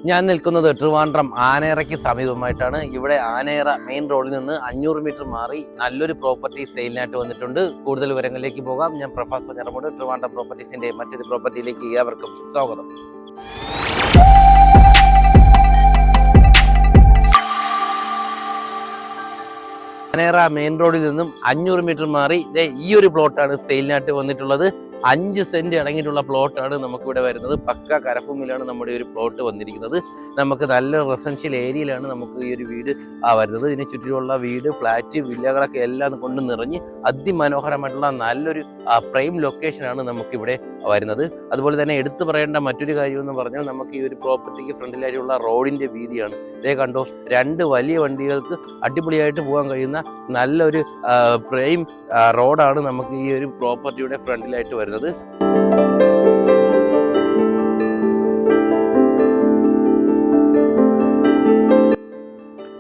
ഞാൻ നിൽക്കുന്നത് ട്രിവാൻഡ്രം ആനേറയ്ക്ക് സമീപമായിട്ടാണ്. ഇവിടെ ആനേറ മെയിൻ റോഡിൽ നിന്ന് 500 മീറ്റർ മാറി നല്ലൊരു പ്രോപ്പർട്ടി സെയിലിനായിട്ട് വന്നിട്ടുണ്ട്. കൂടുതൽ വിവരങ്ങളിലേക്ക് പോകാം. ഞാൻ പ്രഭാസ് പഞ്ഞറമൂട്, ട്രിവാൻഡ്രം പ്രോപ്പർട്ടീസിന്റെ മറ്റൊരു പ്രോപ്പർട്ടിയിലേക്ക് ഏവർക്കും സ്വാഗതം. ആനേറ മെയിൻ റോഡിൽ നിന്നും 500 മീറ്റർ മാറി ഈ ഒരു പ്ലോട്ടാണ് സെയിലിനായിട്ട് വന്നിട്ടുള്ളത്. 5 സെന്റ് അടങ്ങിയിട്ടുള്ള പ്ലോട്ടാണ് നമുക്കിവിടെ വരുന്നത്. പക്ക കരഭൂമിയിലാണ് നമ്മുടെ ഒരു പ്ലോട്ട് വന്നിരിക്കുന്നത്. നമുക്ക് നല്ല റെസിഡൻഷ്യൽ ഏരിയയിലാണ് നമുക്ക് ഈ ഒരു വീട് വരുന്നത്. ഇതിന് ചുറ്റിലുള്ള വീട്, ഫ്ലാറ്റ്, വില്ലകളൊക്കെ എല്ലാം കൊണ്ട് നിറഞ്ഞ് അതിമനോഹരമായിട്ടുള്ള നല്ലൊരു പ്രൈം ലൊക്കേഷനാണ് നമുക്കിവിടെ വരുന്നത്. അതുപോലെ തന്നെ എടുത്തു പറയേണ്ട മറ്റൊരു കാര്യം എന്ന് പറഞ്ഞാൽ നമുക്ക് ഈ ഒരു പ്രോപ്പർട്ടിക്ക് ഫ്രണ്ടിലായിട്ടുള്ള റോഡിന്റെ വീതിയാണ്. ഇതേ കണ്ടോ, 2 വലിയ വണ്ടികൾക്ക് അടിപൊളിയായിട്ട് പോകാൻ കഴിയുന്ന നല്ലൊരു പ്രൈം റോഡാണ് നമുക്ക് ഈ ഒരു പ്രോപ്പർട്ടിയുടെ ഫ്രണ്ടിലായിട്ട് വരുന്നത്.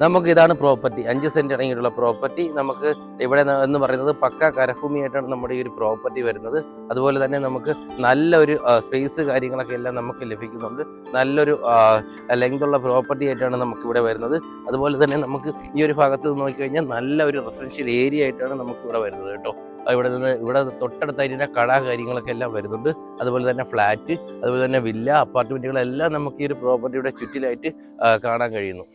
നമുക്ക് ഇതാണ് പ്രോപ്പർട്ടി, 5 സെന്റ് അടങ്ങിയിട്ടുള്ള പ്രോപ്പർട്ടി. നമുക്ക് ഇവിടെ എന്ന് പറയുന്നത് പക്ക കരഭൂമിയായിട്ടാണ് നമ്മുടെ ഈ ഒരു പ്രോപ്പർട്ടി വരുന്നത്. അതുപോലെ തന്നെ നമുക്ക് നല്ലൊരു സ്പേസ് കാര്യങ്ങളൊക്കെ എല്ലാം നമുക്ക് ലഭിക്കുന്നുണ്ട്. നല്ലൊരു ലെങ്തുള്ള പ്രോപ്പർട്ടി ആയിട്ടാണ് നമുക്കിവിടെ വരുന്നത്. അതുപോലെ തന്നെ നമുക്ക് ഈ ഒരു ഭാഗത്ത് നോക്കിക്കഴിഞ്ഞാൽ നല്ല ഒരു റെസിഡൻഷ്യൽ ഏരിയ ആയിട്ടാണ് നമുക്കിവിടെ വരുന്നത് കേട്ടോ. ഇവിടെ തൊട്ടടുത്തായിട്ട് കട കാര്യങ്ങളൊക്കെ എല്ലാം വരുന്നുണ്ട്. അതുപോലെ തന്നെ ഫ്ലാറ്റ്, അതുപോലെ തന്നെ വില്ല, അപ്പാർട്ട്മെന്റുകളെല്ലാം നമുക്ക് ഈ ഒരു പ്രോപ്പർട്ടിയുടെ ചുറ്റിലായിട്ട് കാണാൻ കഴിയുന്നു.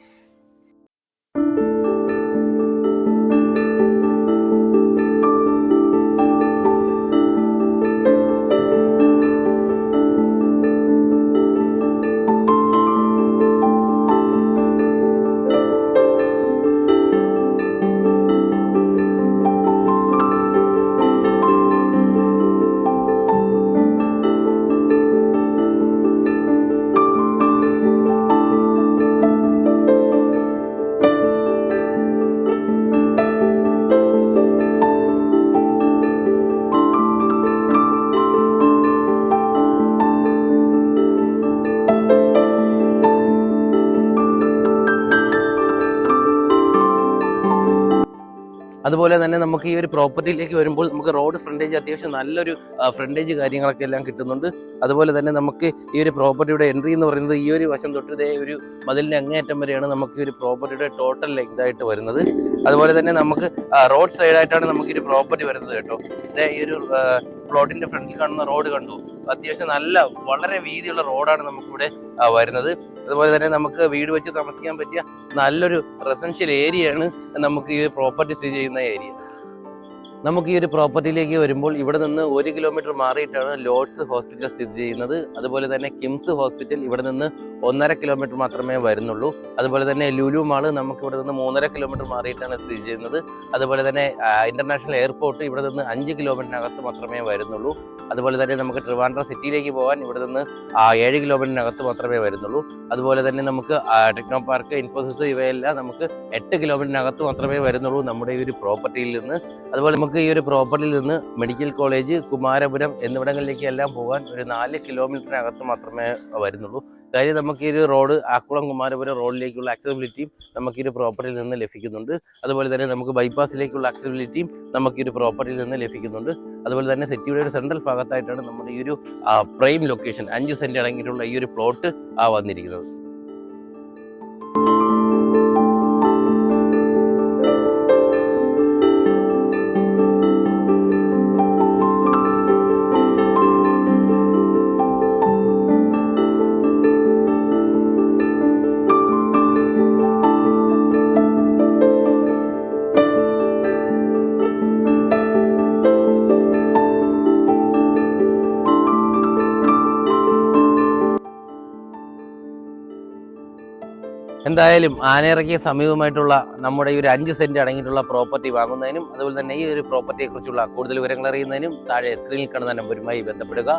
അതുപോലെ തന്നെ നമുക്ക് ഈ ഒരു പ്രോപ്പർട്ടിയിലേക്ക് വരുമ്പോൾ നമുക്ക് റോഡ് ഫ്രണ്ടേജ് അത്യാവശ്യം നല്ലൊരു ഫ്രണ്ടേജ് കാര്യങ്ങളൊക്കെ എല്ലാം കിട്ടുന്നുണ്ട്. അതുപോലെ തന്നെ നമുക്ക് ഈ ഒരു പ്രോപ്പർട്ടിയുടെ എൻട്രി എന്ന് പറയുന്നത് ഈ ഒരു വശം തൊട്ട് ഒരു മതിലിൻ്റെ അങ്ങേയറ്റം വരെയാണ് നമുക്ക് ഈ ഒരു പ്രോപ്പർട്ടിയുടെ ടോട്ടൽ ലെങ്ത് ആയിട്ട് വരുന്നത്. അതുപോലെ തന്നെ നമുക്ക് റോഡ് സൈഡായിട്ടാണ് നമുക്ക് ഈ ഒരു പ്രോപ്പർട്ടി വരുന്നത് കേട്ടോ. ഈ ഒരു പ്ലോട്ടിന്റെ ഫ്രണ്ടിൽ കാണുന്ന റോഡ് കണ്ടു, അത്യാവശ്യം വളരെ വീതിയുള്ള റോഡാണ് നമുക്കിവിടെ വരുന്നത്. അതുപോലെ തന്നെ നമുക്ക് വീട് വെച്ച് താമസിക്കാൻ പറ്റിയ നല്ലൊരു റെസിഡൻഷ്യൽ ഏരിയയാണ് നമുക്ക് ഈ പ്രോപ്പർട്ടി സ്ഥിതി ചെയ്യുന്ന ഏരിയ. നമുക്ക് ഈ ഒരു പ്രോപ്പർട്ടിയിലേക്ക് വരുമ്പോൾ ഇവിടെ നിന്ന് 1 കിലോമീറ്റർ മാറിയിട്ടാണ് ലോർഡ്സ് ഹോസ്പിറ്റൽ സ്ഥിതി ചെയ്യുന്നത്. അതുപോലെ തന്നെ കിംസ് ഹോസ്പിറ്റൽ ഇവിടെ നിന്ന് 1.5 കിലോമീറ്റർ മാത്രമേ വരുന്നുള്ളൂ. അതുപോലെ തന്നെ ലുലു മാള് നമുക്ക് ഇവിടെ നിന്ന് 3.5 കിലോമീറ്റർ മാറിയിട്ടാണ് സ്ഥിതി ചെയ്യുന്നത്. അതുപോലെ തന്നെ ഇന്റർനാഷണൽ എയർപോർട്ട് ഇവിടെ നിന്ന് 5 കിലോമീറ്ററിനകത്ത് മാത്രമേ വരുന്നുള്ളൂ. അതുപോലെ തന്നെ നമുക്ക് ട്രിവാൻഡ്രം സിറ്റിയിലേക്ക് പോകാൻ ഇവിടെ നിന്ന് 7 കിലോമീറ്ററിനകത്ത് മാത്രമേ വരുന്നുള്ളൂ. അതുപോലെ തന്നെ നമുക്ക് ടെക്നോ പാർക്ക്, ഇൻഫോസിസ് ഇവയെല്ലാം നമുക്ക് 8 കിലോമീറ്ററിനകത്ത് മാത്രമേ വരുന്നുള്ളൂ നമ്മുടെ ഈ ഒരു പ്രോപ്പർട്ടിയിൽ നിന്ന്. അതുപോലെ നമുക്ക് ഈ ഒരു പ്രോപ്പർട്ടിയിൽ നിന്ന് മെഡിക്കൽ കോളേജ്, കുമാരപുരം എന്നിവിടങ്ങളിലേക്ക് എല്ലാം പോകാൻ ഒരു 4 കിലോമീറ്ററിനകത്ത് മാത്രമേ വരുന്നുള്ളൂ. കാര്യം നമുക്ക് ഈ ഒരു റോഡ് ആക്കുളം കുമാരപുരം റോഡിലേക്കുള്ള ആക്സസിബിലിറ്റിയും നമുക്ക് ഈ ഒരു പ്രോപ്പർട്ടിയിൽ നിന്ന് ലഭിക്കുന്നുണ്ട്. അതുപോലെ തന്നെ നമുക്ക് ബൈപ്പാസിലേക്കുള്ള ആക്സസിബിലിറ്റിയും നമുക്ക് ഈ ഒരു പ്രോപ്പർട്ടിയിൽ നിന്ന് ലഭിക്കുന്നുണ്ട്. അതുപോലെ തന്നെ സിറ്റിയുടെ ഒരു സെൻട്രൽ ഭാഗത്തായിട്ടാണ് നമ്മുടെ ഈ ഒരു പ്രൈം ലൊക്കേഷൻ 5 സെന്റ് അടങ്ങിയിട്ടുള്ള ഈ ഒരു പ്ലോട്ട് വന്നിരിക്കുന്നത്. എന്തായാലും ആനേറയ്ക്ക് സമീപമായിട്ടുള്ള നമ്മുടെ ഈ ഒരു 5 സെന്റ് അടങ്ങിയിട്ടുള്ള പ്രോപ്പർട്ടി വാങ്ങുന്നതിനും അതുപോലെ തന്നെ ഈ ഒരു പ്രോപ്പർട്ടിയെ കുറിച്ചുള്ള കൂടുതൽ വിവരങ്ങൾ അറിയുന്നതിനും താഴെ സ്ക്രീനിൽ കാണുന്ന നമ്പറുമായി ബന്ധപ്പെടുക.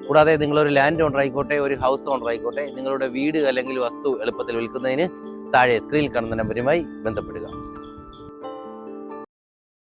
കൂടാതെ നിങ്ങളൊരു ലാൻഡ് ഓണർ ആയിക്കോട്ടെ, ഒരു ഹൗസ് ഓണർ ആയിക്കോട്ടെ, നിങ്ങളുടെ വീട് അല്ലെങ്കിൽ വസ്തു എളുപ്പത്തിൽ വിൽക്കുന്നതിന് താഴെ സ്ക്രീനിൽ കാണുന്ന നമ്പറുമായി ബന്ധപ്പെടുക.